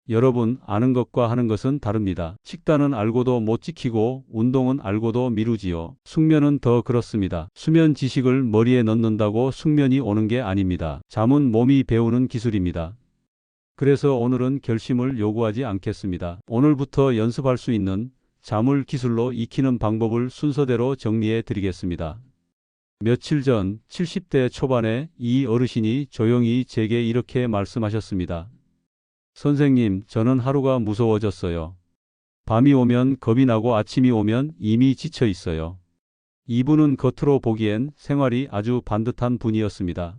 여러분, 아는 것과 하는 것은 다릅니다. 식단은 알고도 못 지키고 운동은 알고도 미루지요. 숙면은 더 그렇습니다. 수면 지식을 머리에 넣는다고 숙면이 오는 게 아닙니다. 잠은 몸이 배우는 기술입니다. 그래서 오늘은 결심을 요구하지 않겠습니다. 오늘부터 연습할 수 있는 잠을 기술로 익히는 방법을 순서대로 정리해 드리겠습니다. 며칠 전 70대 초반의 이 어르신이 조용히 제게 이렇게 말씀하셨습니다. 선생님, 저는 하루가 무서워졌어요. 밤이 오면 겁이 나고 아침이 오면 이미 지쳐 있어요. 이분은 겉으로 보기엔 생활이 아주 반듯한 분이었습니다.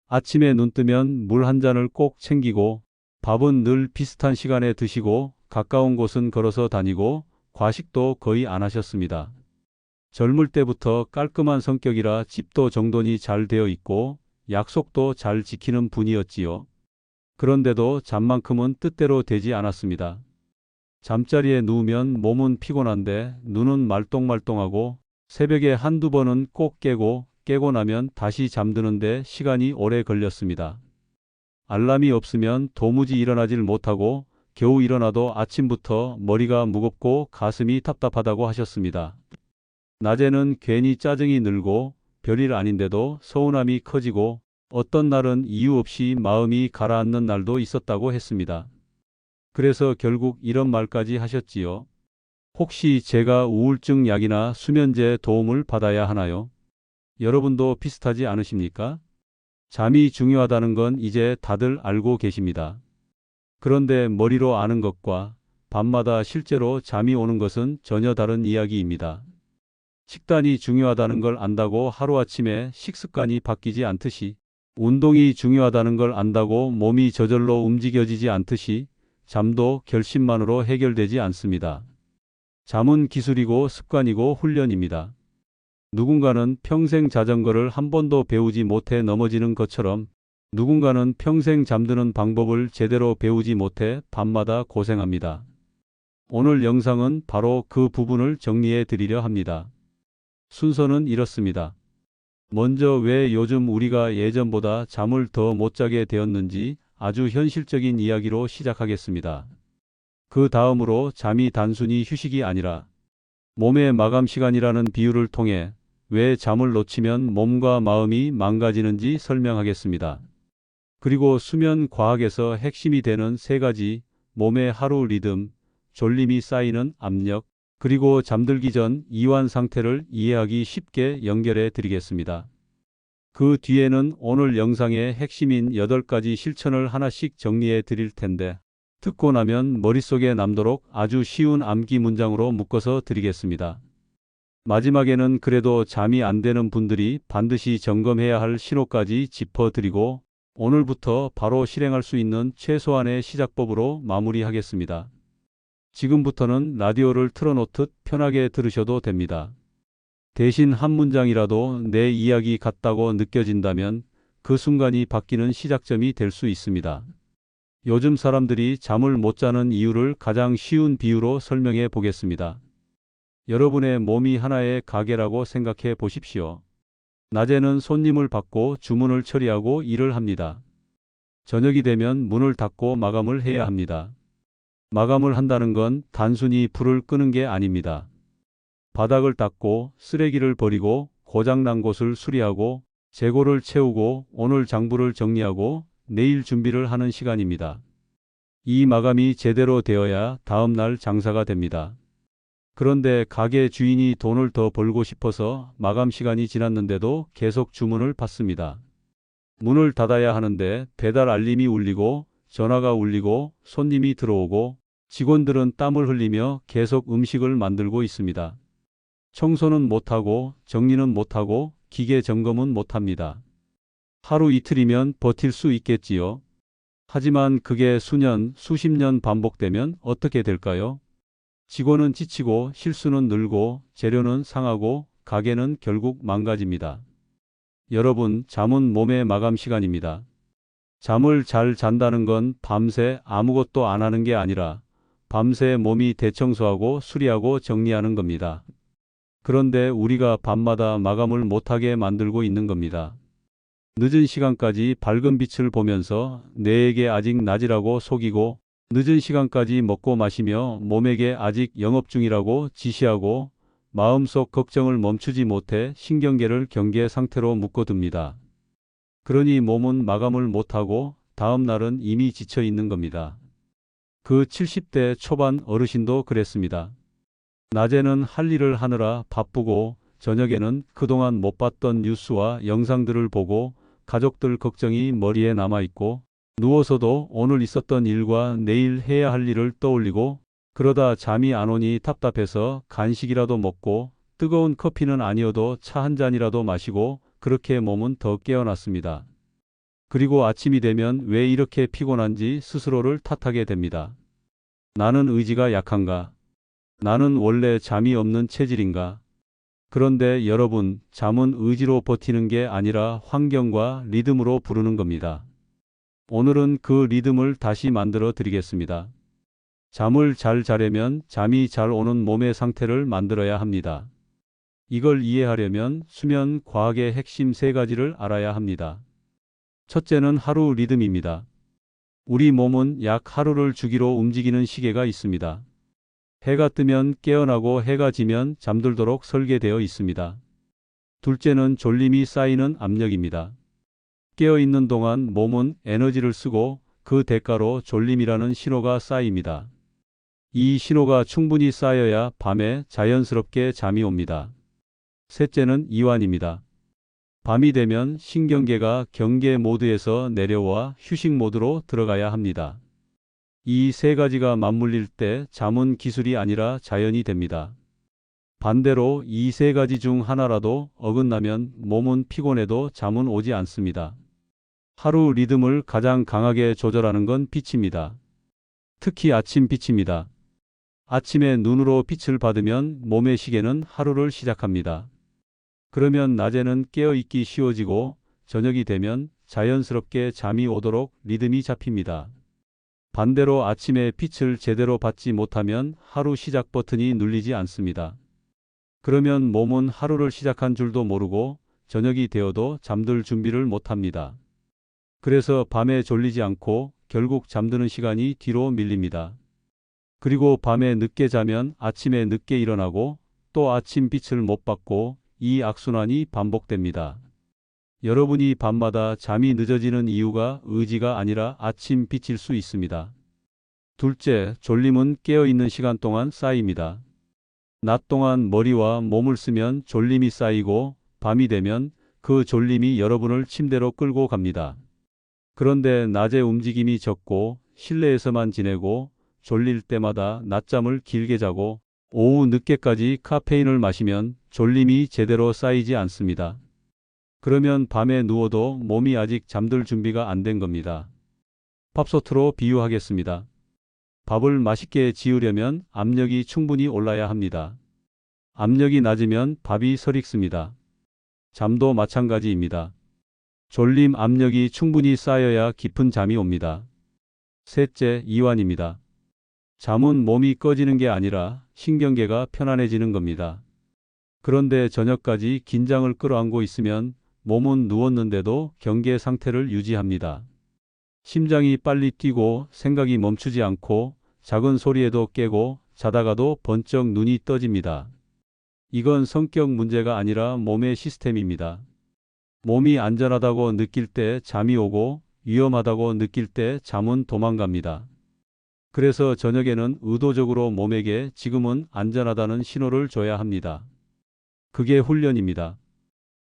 아침에 눈 뜨면 물 한 잔을 꼭 챙기고 밥은 늘 비슷한 시간에 드시고 가까운 곳은 걸어서 다니고 과식도 거의 안 하셨습니다. 젊을 때부터 깔끔한 성격이라 집도 정돈이 잘 되어 있고 약속도 잘 지키는 분이었지요. 그런데도 잠만큼은 뜻대로 되지 않았습니다. 잠자리에 누우면 몸은 피곤한데 눈은 말똥말똥하고 새벽에 한두 번은 꼭 깨고 나면 다시 잠드는데 시간이 오래 걸렸습니다. 알람이 없으면 도무지 일어나질 못하고 겨우 일어나도 아침부터 머리가 무겁고 가슴이 답답하다고 하셨습니다. 낮에는 괜히 짜증이 늘고 별일 아닌데도 서운함이 커지고 어떤 날은 이유 없이 마음이 가라앉는 날도 있었다고 했습니다. 그래서 결국 이런 말까지 하셨지요. 혹시 제가 우울증 약이나 수면제 도움을 받아야 하나요? 여러분도 비슷하지 않으십니까? 잠이 중요하다는 건 이제 다들 알고 계십니다. 그런데 머리로 아는 것과 밤마다 실제로 잠이 오는 것은 전혀 다른 이야기입니다. 식단이 중요하다는 걸 안다고 하루아침에 식습관이 바뀌지 않듯이 운동이 중요하다는 걸 안다고 몸이 저절로 움직여지지 않듯이 잠도 결심만으로 해결되지 않습니다. 잠은 기술이고 습관이고 훈련입니다. 누군가는 평생 자전거를 한 번도 배우지 못해 넘어지는 것처럼 누군가는 평생 잠드는 방법을 제대로 배우지 못해 밤마다 고생합니다. 오늘 영상은 바로 그 부분을 정리해 드리려 합니다. 순서는 이렇습니다. 먼저 왜 요즘 우리가 예전보다 잠을 더 못 자게 되었는지 아주 현실적인 이야기로 시작하겠습니다. 그 다음으로 잠이 단순히 휴식이 아니라 몸의 마감 시간이라는 비유를 통해 왜 잠을 놓치면 몸과 마음이 망가지는지 설명하겠습니다. 그리고 수면 과학에서 핵심이 되는 세 가지, 몸의 하루 리듬, 졸림이 쌓이는 압력, 그리고 잠들기 전 이완 상태를 이해하기 쉽게 연결해 드리겠습니다. 그 뒤에는 오늘 영상의 핵심인 8가지 실천을 하나씩 정리해 드릴 텐데 듣고 나면 머릿속에 남도록 아주 쉬운 암기 문장으로 묶어서 드리겠습니다. 마지막에는 그래도 잠이 안 되는 분들이 반드시 점검해야 할 신호까지 짚어드리고 오늘부터 바로 실행할 수 있는 최소한의 시작법으로 마무리하겠습니다. 지금부터는 라디오를 틀어놓듯 편하게 들으셔도 됩니다. 대신 한 문장이라도 내 이야기 같다고 느껴진다면 그 순간이 바뀌는 시작점이 될 수 있습니다. 요즘 사람들이 잠을 못 자는 이유를 가장 쉬운 비유로 설명해 보겠습니다. 여러분의 몸이 하나의 가게라고 생각해 보십시오. 낮에는 손님을 받고 주문을 처리하고 일을 합니다. 저녁이 되면 문을 닫고 마감을 해야 합니다. 마감을 한다는 건 단순히 불을 끄는 게 아닙니다. 바닥을 닦고 쓰레기를 버리고 고장난 곳을 수리하고 재고를 채우고 오늘 장부를 정리하고 내일 준비를 하는 시간입니다. 이 마감이 제대로 되어야 다음 날 장사가 됩니다. 그런데 가게 주인이 돈을 더 벌고 싶어서 마감 시간이 지났는데도 계속 주문을 받습니다. 문을 닫아야 하는데 배달 알림이 울리고 전화가 울리고 손님이 들어오고 직원들은 땀을 흘리며 계속 음식을 만들고 있습니다. 청소는 못하고 정리는 못하고 기계 점검은 못합니다. 하루 이틀이면 버틸 수 있겠지요. 하지만 그게 수년, 수십 년 반복되면 어떻게 될까요? 직원은 지치고 실수는 늘고 재료는 상하고 가게는 결국 망가집니다. 여러분, 잠은 몸의 마감 시간입니다. 잠을 잘 잔다는 건 밤새 아무것도 안 하는 게 아니라 밤새 몸이 대청소하고 수리하고 정리하는 겁니다. 그런데 우리가 밤마다 마감을 못하게 만들고 있는 겁니다. 늦은 시간까지 밝은 빛을 보면서 내에게 아직 낮이라고 속이고 늦은 시간까지 먹고 마시며 몸에게 아직 영업 중이라고 지시하고 마음속 걱정을 멈추지 못해 신경계를 경계 상태로 묶어둡니다. 그러니 몸은 마감을 못하고 다음 날은 이미 지쳐 있는 겁니다. 그 70대 초반 어르신도 그랬습니다. 낮에는 할 일을 하느라 바쁘고 저녁에는 그동안 못 봤던 뉴스와 영상들을 보고 가족들 걱정이 머리에 남아있고 누워서도 오늘 있었던 일과 내일 해야 할 일을 떠올리고 그러다 잠이 안 오니 답답해서 간식이라도 먹고 뜨거운 커피는 아니어도 차 한 잔이라도 마시고 그렇게 몸은 더 깨어났습니다. 그리고 아침이 되면 왜 이렇게 피곤한지 스스로를 탓하게 됩니다. 나는 의지가 약한가? 나는 원래 잠이 없는 체질인가? 그런데 여러분, 잠은 의지로 버티는 게 아니라 환경과 리듬으로 부르는 겁니다. 오늘은 그 리듬을 다시 만들어 드리겠습니다. 잠을 잘 자려면 잠이 잘 오는 몸의 상태를 만들어야 합니다. 이걸 이해하려면 수면 과학의 핵심 3가지를 알아야 합니다. 첫째는 하루 리듬입니다. 우리 몸은 약 하루를 주기로 움직이는 시계가 있습니다. 해가 뜨면 깨어나고 해가 지면 잠들도록 설계되어 있습니다. 둘째는 졸림이 쌓이는 압력입니다. 깨어있는 동안 몸은 에너지를 쓰고 그 대가로 졸림이라는 신호가 쌓입니다. 이 신호가 충분히 쌓여야 밤에 자연스럽게 잠이 옵니다. 셋째는 이완입니다. 밤이 되면 신경계가 경계 모드에서 내려와 휴식 모드로 들어가야 합니다. 이 3가지가 맞물릴 때 잠은 기술이 아니라 자연이 됩니다. 반대로 이 3가지 중 하나라도 어긋나면 몸은 피곤해도 잠은 오지 않습니다. 하루 리듬을 가장 강하게 조절하는 건 빛입니다. 특히 아침 빛입니다. 아침에 눈으로 빛을 받으면 몸의 시계는 하루를 시작합니다. 그러면 낮에는 깨어있기 쉬워지고 저녁이 되면 자연스럽게 잠이 오도록 리듬이 잡힙니다. 반대로 아침에 빛을 제대로 받지 못하면 하루 시작 버튼이 눌리지 않습니다. 그러면 몸은 하루를 시작한 줄도 모르고 저녁이 되어도 잠들 준비를 못합니다. 그래서 밤에 졸리지 않고 결국 잠드는 시간이 뒤로 밀립니다. 그리고 밤에 늦게 자면 아침에 늦게 일어나고 또 아침 빛을 못 받고 이 악순환이 반복됩니다. 여러분이 밤마다 잠이 늦어지는 이유가 의지가 아니라 아침 빛일 수 있습니다. 둘째, 졸림은 깨어있는 시간 동안 쌓입니다. 낮 동안 머리와 몸을 쓰면 졸림이 쌓이고 밤이 되면 그 졸림이 여러분을 침대로 끌고 갑니다. 그런데 낮에 움직임이 적고 실내에서만 지내고 졸릴 때마다 낮잠을 길게 자고 오후 늦게까지 카페인을 마시면 졸림이 제대로 쌓이지 않습니다. 그러면 밤에 누워도 몸이 아직 잠들 준비가 안 된 겁니다. 밥솥으로 비유하겠습니다. 밥을 맛있게 지으려면 압력이 충분히 올라야 합니다. 압력이 낮으면 밥이 설익습니다. 잠도 마찬가지입니다. 졸림 압력이 충분히 쌓여야 깊은 잠이 옵니다. 셋째, 이완입니다. 잠은 몸이 꺼지는 게 아니라 신경계가 편안해지는 겁니다. 그런데 저녁까지 긴장을 끌어안고 있으면 몸은 누웠는데도 경계 상태를 유지합니다. 심장이 빨리 뛰고 생각이 멈추지 않고 작은 소리에도 깨고 자다가도 번쩍 눈이 떠집니다. 이건 성격 문제가 아니라 몸의 시스템입니다. 몸이 안전하다고 느낄 때 잠이 오고 위험하다고 느낄 때 잠은 도망갑니다. 그래서 저녁에는 의도적으로 몸에게 지금은 안전하다는 신호를 줘야 합니다. 그게 훈련입니다.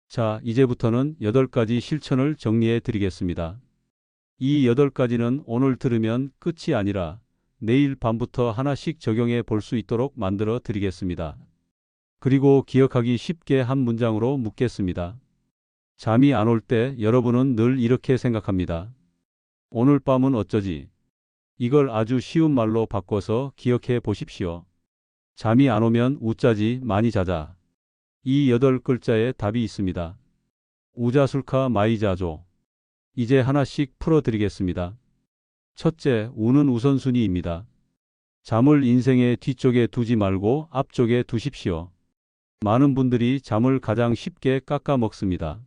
자, 이제부터는 8가지 실천을 정리해 드리겠습니다. 이 8가지는 오늘 들으면 끝이 아니라 내일 밤부터 하나씩 적용해 볼 수 있도록 만들어 드리겠습니다. 그리고 기억하기 쉽게 한 문장으로 묻겠습니다. 잠이 안 올 때 여러분은 늘 이렇게 생각합니다. 오늘 밤은 어쩌지? 이걸 아주 쉬운 말로 바꿔서 기억해 보십시오. 잠이 안 오면 웃자지 많이 자자. 이 8글자에 답이 있습니다. 우자술카 마이자조. 이제 하나씩 풀어드리겠습니다. 첫째, 우는 우선순위입니다. 잠을 인생의 뒤쪽에 두지 말고 앞쪽에 두십시오. 많은 분들이 잠을 가장 쉽게 깎아 먹습니다.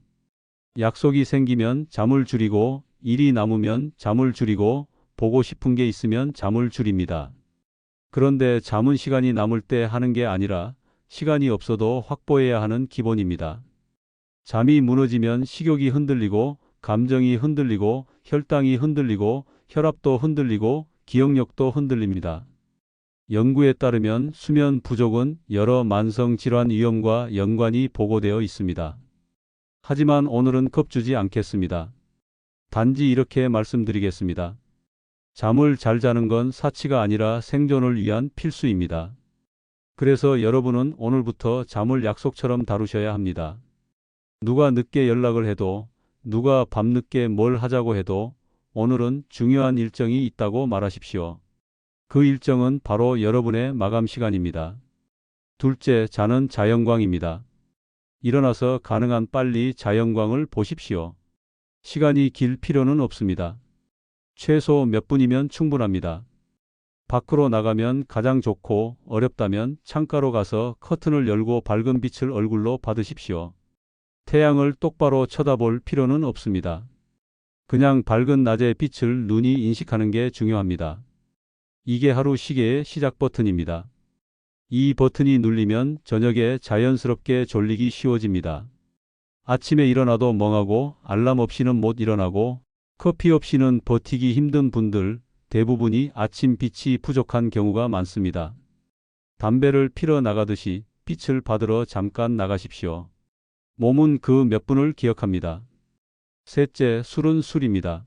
약속이 생기면 잠을 줄이고 일이 남으면 잠을 줄이고 보고 싶은 게 있으면 잠을 줄입니다. 그런데 잠은 시간이 남을 때 하는 게 아니라 시간이 없어도 확보해야 하는 기본입니다. 잠이 무너지면 식욕이 흔들리고 감정이 흔들리고 혈당이 흔들리고 혈압도 흔들리고 기억력도 흔들립니다. 연구에 따르면 수면 부족은 여러 만성 질환 위험과 연관이 보고되어 있습니다. 하지만 오늘은 겁주지 않겠습니다. 단지 이렇게 말씀드리겠습니다. 잠을 잘 자는 건 사치가 아니라 생존을 위한 필수입니다. 그래서 여러분은 오늘부터 잠을 약속처럼 다루셔야 합니다. 누가 늦게 연락을 해도, 누가 밤늦게 뭘 하자고 해도 오늘은 중요한 일정이 있다고 말하십시오. 그 일정은 바로 여러분의 마감 시간입니다. 둘째, 자는 자연광입니다. 일어나서 가능한 빨리 자연광을 보십시오. 시간이 길 필요는 없습니다. 최소 몇 분이면 충분합니다. 밖으로 나가면 가장 좋고 어렵다면 창가로 가서 커튼을 열고 밝은 빛을 얼굴로 받으십시오. 태양을 똑바로 쳐다볼 필요는 없습니다. 그냥 밝은 낮의 빛을 눈이 인식하는 게 중요합니다. 이게 하루 시계의 시작 버튼입니다. 이 버튼이 눌리면 저녁에 자연스럽게 졸리기 쉬워집니다. 아침에 일어나도 멍하고 알람 없이는 못 일어나고 커피 없이는 버티기 힘든 분들 대부분이 아침 빛이 부족한 경우가 많습니다. 담배를 피러 나가듯이 빛을 받으러 잠깐 나가십시오. 몸은 그 몇 분을 기억합니다. 셋째, 술은 술입니다.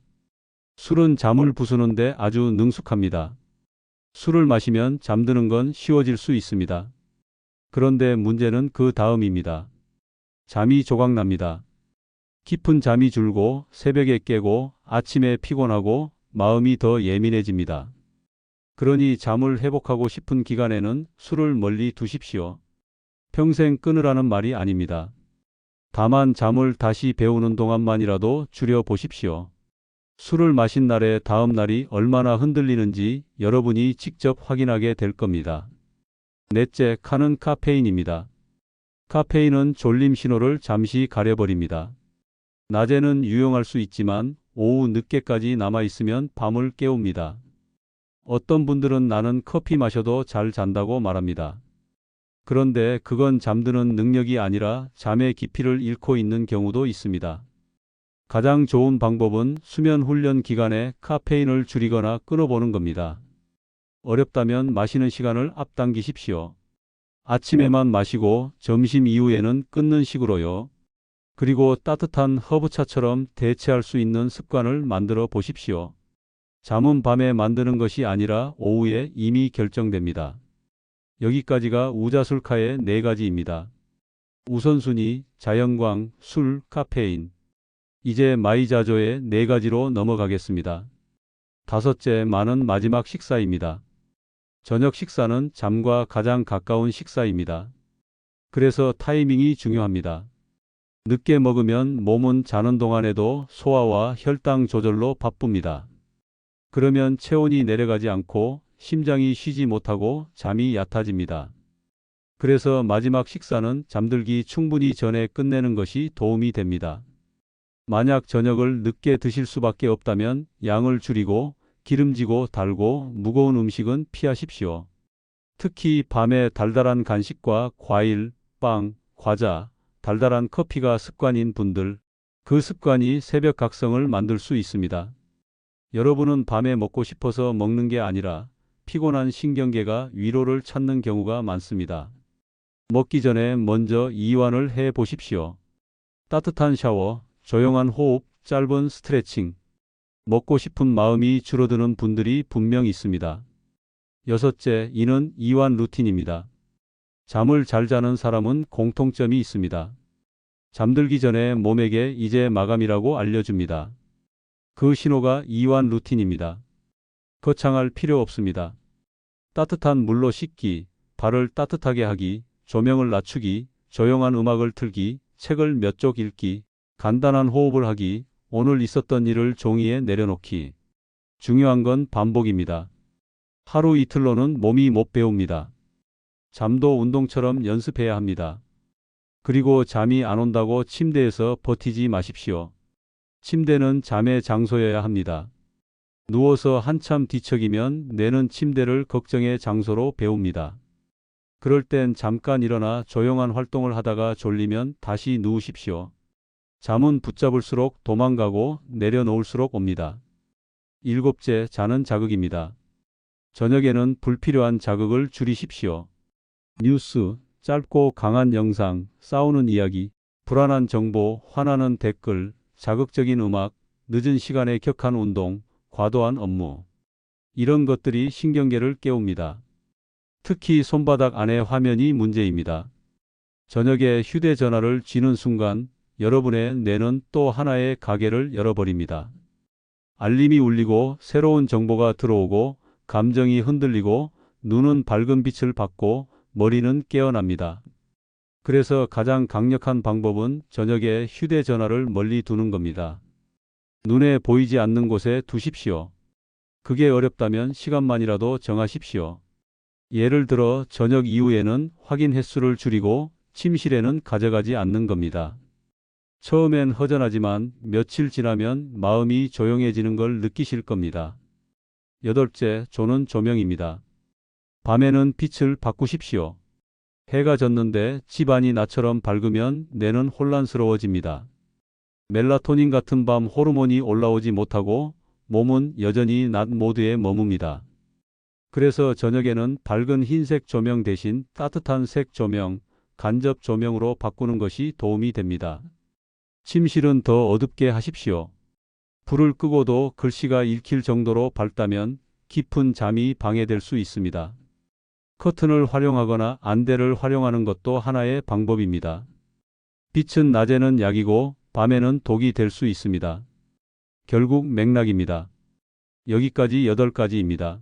술은 잠을 부수는데 아주 능숙합니다. 술을 마시면 잠드는 건 쉬워질 수 있습니다. 그런데 문제는 그 다음입니다. 잠이 조각납니다. 깊은 잠이 줄고 새벽에 깨고 아침에 피곤하고 마음이 더 예민해집니다. 그러니 잠을 회복하고 싶은 기간에는 술을 멀리 두십시오. 평생 끊으라는 말이 아닙니다. 다만 잠을 다시 배우는 동안만이라도 줄여보십시오. 술을 마신 날의 다음 날이 얼마나 흔들리는지 여러분이 직접 확인하게 될 겁니다. 넷째, 카는 카페인입니다. 카페인은 졸림 신호를 잠시 가려버립니다. 낮에는 유용할 수 있지만 오후 늦게까지 남아있으면 밤을 깨웁니다. 어떤 분들은 나는 커피 마셔도 잘 잔다고 말합니다. 그런데 그건 잠드는 능력이 아니라 잠의 깊이를 잃고 있는 경우도 있습니다. 가장 좋은 방법은 수면 훈련 기간에 카페인을 줄이거나 끊어보는 겁니다. 어렵다면 마시는 시간을 앞당기십시오. 아침에만 마시고 점심 이후에는 끊는 식으로요. 그리고 따뜻한 허브차처럼 대체할 수 있는 습관을 만들어 보십시오. 잠은 밤에 만드는 것이 아니라 오후에 이미 결정됩니다. 여기까지가 우자술카의 4가지입니다. 우선순위, 자연광, 술, 카페인. 이제 마이자조의 4가지로 넘어가겠습니다. 다섯째, 많은 마지막 식사입니다. 저녁 식사는 잠과 가장 가까운 식사입니다. 그래서 타이밍이 중요합니다. 늦게 먹으면 몸은 자는 동안에도 소화와 혈당 조절로 바쁩니다. 그러면 체온이 내려가지 않고 심장이 쉬지 못하고 잠이 얕아집니다. 그래서 마지막 식사는 잠들기 충분히 전에 끝내는 것이 도움이 됩니다. 만약 저녁을 늦게 드실 수밖에 없다면 양을 줄이고 기름지고 달고 무거운 음식은 피하십시오. 특히 밤에 달달한 간식과 과일, 빵, 과자, 달달한 커피가 습관인 분들, 그 습관이 새벽 각성을 만들 수 있습니다. 여러분은 밤에 먹고 싶어서 먹는 게 아니라 피곤한 신경계가 위로를 찾는 경우가 많습니다. 먹기 전에 먼저 이완을 해 보십시오. 따뜻한 샤워, 조용한 호흡, 짧은 스트레칭. 먹고 싶은 마음이 줄어드는 분들이 분명 있습니다. 여섯째, 이는 이완 루틴입니다. 잠을 잘 자는 사람은 공통점이 있습니다. 잠들기 전에 몸에게 이제 마감이라고 알려줍니다. 그 신호가 이완 루틴입니다. 거창할 필요 없습니다. 따뜻한 물로 씻기, 발을 따뜻하게 하기, 조명을 낮추기, 조용한 음악을 틀기, 책을 몇 쪽 읽기, 간단한 호흡을 하기, 오늘 있었던 일을 종이에 내려놓기. 중요한 건 반복입니다. 하루 이틀로는 몸이 못 배웁니다. 잠도 운동처럼 연습해야 합니다. 그리고 잠이 안 온다고 침대에서 버티지 마십시오. 침대는 잠의 장소여야 합니다. 누워서 한참 뒤척이면 뇌는 침대를 걱정의 장소로 배웁니다. 그럴 땐 잠깐 일어나 조용한 활동을 하다가 졸리면 다시 누우십시오. 잠은 붙잡을수록 도망가고 내려놓을수록 옵니다. 일곱째, 자는 자극입니다. 저녁에는 불필요한 자극을 줄이십시오. 뉴스, 짧고 강한 영상, 싸우는 이야기, 불안한 정보, 화나는 댓글, 자극적인 음악, 늦은 시간에 격한 운동, 과도한 업무. 이런 것들이 신경계를 깨웁니다. 특히 손바닥 안의 화면이 문제입니다. 저녁에 휴대전화를 쥐는 순간 여러분의 뇌는 또 하나의 가게를 열어버립니다. 알림이 울리고 새로운 정보가 들어오고 감정이 흔들리고 눈은 밝은 빛을 받고 머리는 깨어납니다. 그래서 가장 강력한 방법은 저녁에 휴대전화를 멀리 두는 겁니다. 눈에 보이지 않는 곳에 두십시오. 그게 어렵다면 시간만이라도 정하십시오. 예를 들어 저녁 이후에는 확인 횟수를 줄이고 침실에는 가져가지 않는 겁니다. 처음엔 허전하지만 며칠 지나면 마음이 조용해지는 걸 느끼실 겁니다. 여덟째, 조는 조명입니다. 밤에는 빛을 바꾸십시오. 해가 졌는데 집안이 나처럼 밝으면 뇌는 혼란스러워집니다. 멜라토닌 같은 밤 호르몬이 올라오지 못하고 몸은 여전히 낮 모드에 머뭅니다. 그래서 저녁에는 밝은 흰색 조명 대신 따뜻한 색 조명, 간접 조명으로 바꾸는 것이 도움이 됩니다. 침실은 더 어둡게 하십시오. 불을 끄고도 글씨가 읽힐 정도로 밝다면 깊은 잠이 방해될 수 있습니다. 커튼을 활용하거나 안대를 활용하는 것도 하나의 방법입니다. 빛은 낮에는 약이고 밤에는 독이 될 수 있습니다. 결국 맥락입니다. 여기까지 8가지입니다.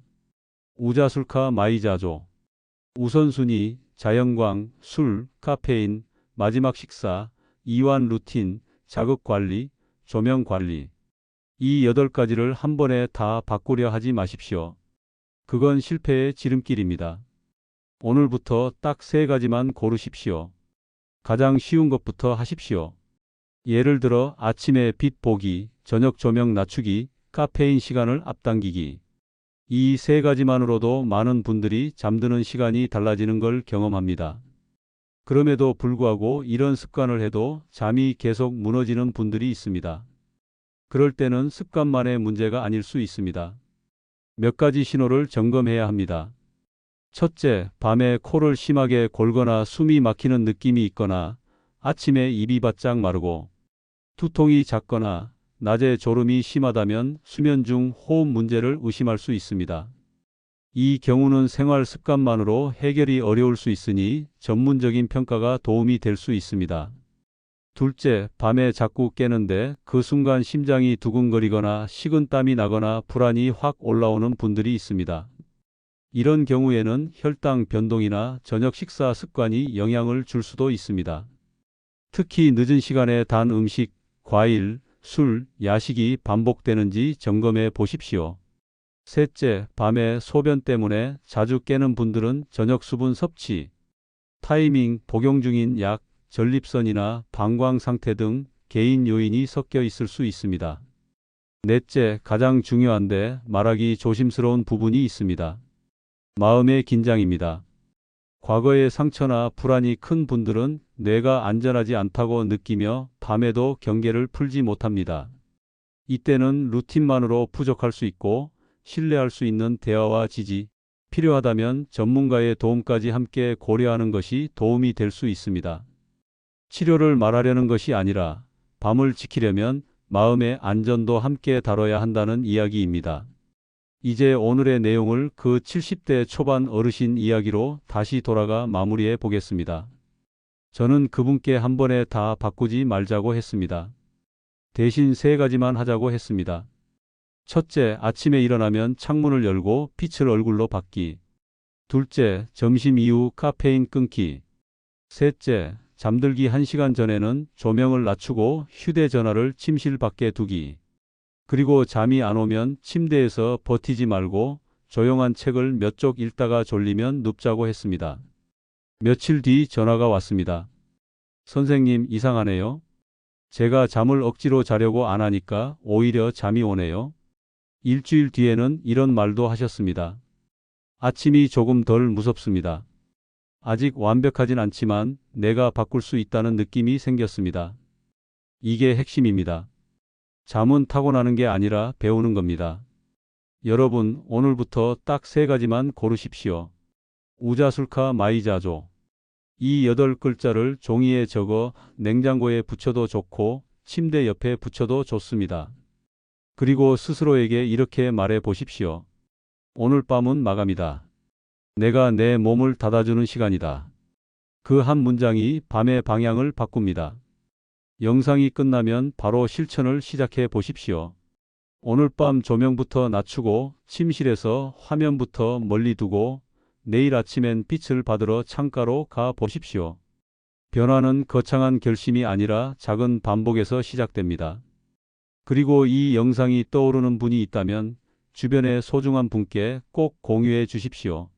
우자술카 마이자조. 우선순위, 자연광, 술, 카페인, 마지막 식사, 이완 루틴, 자극 관리, 조명 관리. 이 8가지를 한 번에 다 바꾸려 하지 마십시오. 그건 실패의 지름길입니다. 오늘부터 딱 3가지만 고르십시오. 가장 쉬운 것부터 하십시오. 예를 들어 아침에 빛 보기, 저녁 조명 낮추기, 카페인 시간을 앞당기기. 이 3가지만으로도 많은 분들이 잠드는 시간이 달라지는 걸 경험합니다. 그럼에도 불구하고 이런 습관을 해도 잠이 계속 무너지는 분들이 있습니다. 그럴 때는 습관만의 문제가 아닐 수 있습니다. 몇 가지 신호를 점검해야 합니다. 첫째, 밤에 코를 심하게 골거나 숨이 막히는 느낌이 있거나 아침에 입이 바짝 마르고 두통이 잦거나 낮에 졸음이 심하다면 수면 중 호흡 문제를 의심할 수 있습니다. 이 경우는 생활 습관만으로 해결이 어려울 수 있으니 전문적인 평가가 도움이 될 수 있습니다. 둘째, 밤에 자꾸 깨는데 그 순간 심장이 두근거리거나 식은땀이 나거나 불안이 확 올라오는 분들이 있습니다. 이런 경우에는 혈당 변동이나 저녁 식사 습관이 영향을 줄 수도 있습니다. 특히 늦은 시간에 단 음식, 과일, 술, 야식이 반복되는지 점검해 보십시오. 셋째, 밤에 소변 때문에 자주 깨는 분들은 저녁 수분 섭취, 타이밍, 복용 중인 약, 전립선이나 방광 상태 등 개인 요인이 섞여 있을 수 있습니다. 넷째, 가장 중요한데 말하기 조심스러운 부분이 있습니다. 마음의 긴장입니다. 과거의 상처나 불안이 큰 분들은 뇌가 안전하지 않다고 느끼며 밤에도 경계를 풀지 못합니다. 이때는 루틴만으로 부족할 수 있고 신뢰할 수 있는 대화와 지지, 필요하다면 전문가의 도움까지 함께 고려하는 것이 도움이 될 수 있습니다. 치료를 말하려는 것이 아니라 밤을 지키려면 마음의 안전도 함께 다뤄야 한다는 이야기입니다. 이제 오늘의 내용을 그 70대 초반 어르신 이야기로 다시 돌아가 마무리해 보겠습니다. 저는 그분께 한 번에 다 바꾸지 말자고 했습니다. 대신 3가지만 하자고 했습니다. 첫째, 아침에 일어나면 창문을 열고 빛을 얼굴로 받기. 둘째, 점심 이후 카페인 끊기. 셋째, 잠들기 1시간 전에는 조명을 낮추고 휴대전화를 침실 밖에 두기. 그리고 잠이 안 오면 침대에서 버티지 말고 조용한 책을 몇 쪽 읽다가 졸리면 눕자고 했습니다. 며칠 뒤 전화가 왔습니다. 선생님, 이상하네요. 제가 잠을 억지로 자려고 안 하니까 오히려 잠이 오네요. 일주일 뒤에는 이런 말도 하셨습니다. 아침이 조금 덜 무섭습니다. 아직 완벽하진 않지만 내가 바꿀 수 있다는 느낌이 생겼습니다. 이게 핵심입니다. 잠은 타고나는 게 아니라 배우는 겁니다. 여러분, 오늘부터 딱 3가지만 고르십시오. 우자술카 마이자조. 이 8글자를 종이에 적어 냉장고에 붙여도 좋고 침대 옆에 붙여도 좋습니다. 그리고 스스로에게 이렇게 말해 보십시오. 오늘 밤은 마감이다. 내가 내 몸을 닫아주는 시간이다. 그 한 문장이 밤의 방향을 바꿉니다. 영상이 끝나면 바로 실천을 시작해 보십시오. 오늘 밤 조명부터 낮추고 침실에서 화면부터 멀리 두고 내일 아침엔 빛을 받으러 창가로 가 보십시오. 변화는 거창한 결심이 아니라 작은 반복에서 시작됩니다. 그리고 이 영상이 떠오르는 분이 있다면 주변의 소중한 분께 꼭 공유해 주십시오.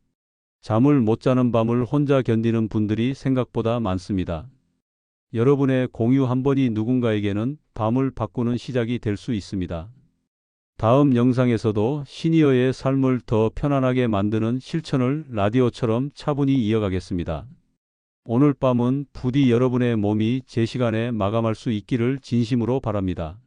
잠을 못 자는 밤을 혼자 견디는 분들이 생각보다 많습니다. 여러분의 공유 한 번이 누군가에게는 밤을 바꾸는 시작이 될 수 있습니다. 다음 영상에서도 시니어의 삶을 더 편안하게 만드는 실천을 라디오처럼 차분히 이어가겠습니다. 오늘 밤은 부디 여러분의 몸이 제 시간에 마감할 수 있기를 진심으로 바랍니다.